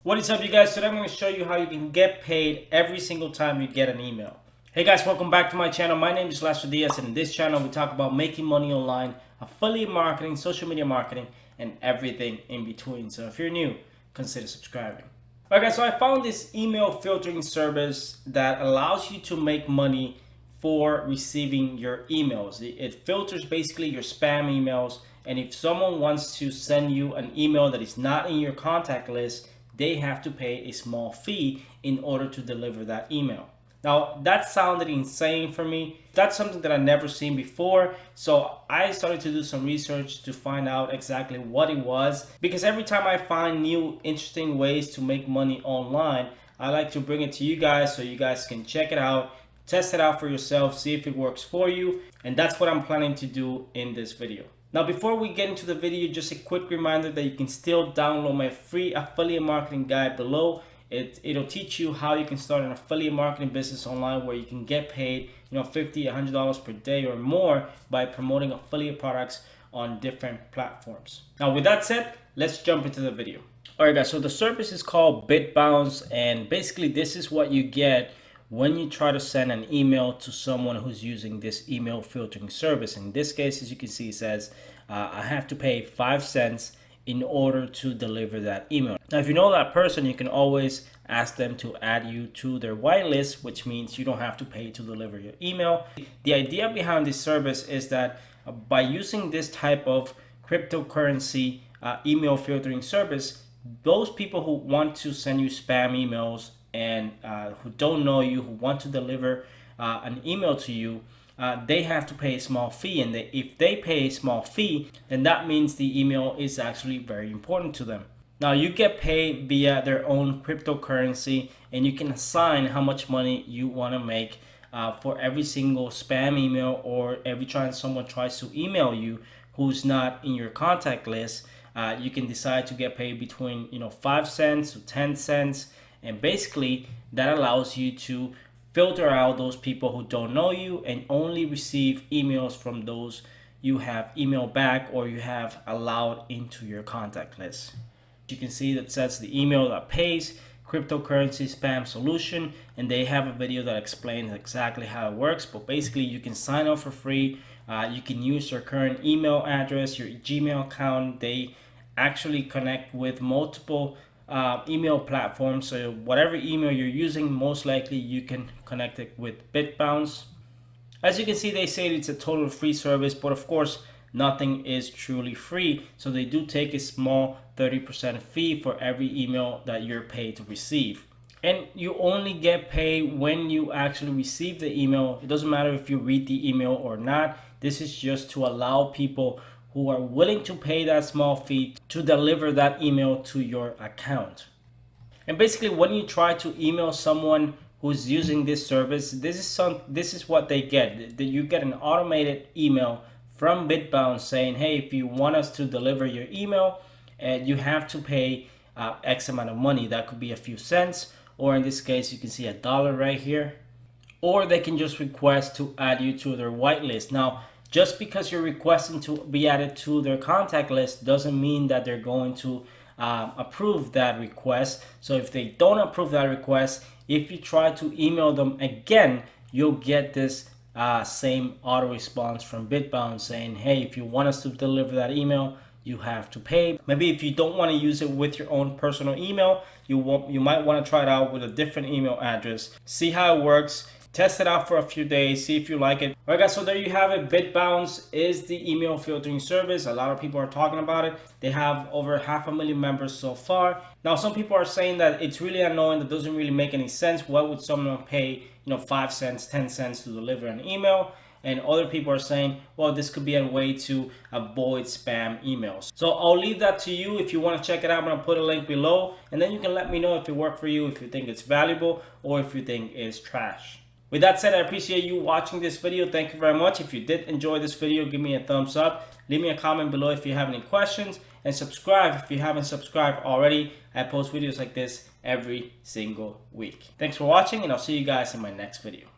What is up, you guys? Today I'm going to show you how you can get paid every single time you get an email. Hey guys, welcome back to my channel. My name is Lester Diaz, and in this channel we talk about making money online, affiliate marketing, social media marketing, and everything in between. So if you're new, consider subscribing. Alright guys, so I found this email filtering service that allows you to make money for receiving your emails. It filters basically your spam emails, and if someone wants to send you an email that is not in your contact list, they have to pay a small fee in order to deliver that email. Now that sounded insane for me. That's something that I've never seen before. So I started to do some research to find out exactly what it was, because every time I find new interesting ways to make money online, I like to bring it to you guys so you guys can check it out, test it out for yourself, see if it works for you. And that's what I'm planning to do in this video. Now, before we get into the video, just a quick reminder that you can still download my free affiliate marketing guide below. It'll teach you how you can start an affiliate marketing business online where you can get paid, $50, $100 per day or more by promoting affiliate products on different platforms. Now, with that said, let's jump into the video. All right, guys, so the service is called BitBounce, and basically this is what you get when you try to send an email to someone who's using this email filtering service. In this case, as you can see, it says I have to pay 5 cents in order to deliver that email. Now, if you know that person, you can always ask them to add you to their whitelist, which means you don't have to pay to deliver your email. The idea behind this service is that by using this type of cryptocurrency email filtering service, those people who want to send you spam emails and who don't know you, who want to deliver an email to you, they have to pay a small fee. And if they pay a small fee, then that means the email is actually very important to them. Now, you get paid via their own cryptocurrency, and you can assign how much money you want to make for every single spam email, or every time someone tries to email you who's not in your contact list. You can decide to get paid between 5 cents to 10 cents. And basically that allows you to filter out those people who don't know you and only receive emails from those you have emailed back or you have allowed into your contact list. You can see that says the email that pays, cryptocurrency spam solution, and they have a video that explains exactly how it works. But basically you can sign up for free. You can use your current email address, your Gmail account. They actually connect with multiple email platforms, so whatever email you're using, most likely you can connect it with BitBounce. As you can see, they say it's a total free service, but of course nothing is truly free, so they do take a small 30% fee for every email that you're paid to receive. And you only get paid when you actually receive the email. It doesn't matter if you read the email or not. This is just to allow people who are willing to pay that small fee to deliver that email to your account. And basically, when you try to email someone who's using this service, this is what they get. You get an automated email from BitBounce saying, hey, if you want us to deliver your email, you have to pay X amount of money. That could be a few cents, or in this case, you can see $1 right here. Or they can just request to add you to their whitelist. Now, just because you're requesting to be added to their contact list doesn't mean that they're going to approve that request. So if they don't approve that request, if you try to email them again, you'll get this same auto response from BitBounce saying, hey, if you want us to deliver that email, you have to pay. Maybe if you don't want to use it with your own personal email, you might want to try it out with a different email address. See how it works. Test it out for a few days, see if you like it. All right, guys, so there you have it. BitBounce is the email filtering service. A lot of people are talking about it. They have over 500,000 members so far. Now, some people are saying that it's really annoying, that doesn't really make any sense. Why would someone pay 5 cents, 10 cents to deliver an email? And other people are saying, well, this could be a way to avoid spam emails. So I'll leave that to you. If you want to check it out, I'm going to put a link below, and then you can let me know if it worked for you, if you think it's valuable, or if you think it's trash. With that said, I appreciate you watching this video. Thank you very much. If you did enjoy this video, give me a thumbs up. Leave me a comment below if you have any questions. And subscribe if you haven't subscribed already. I post videos like this every single week. Thanks for watching, and I'll see you guys in my next video.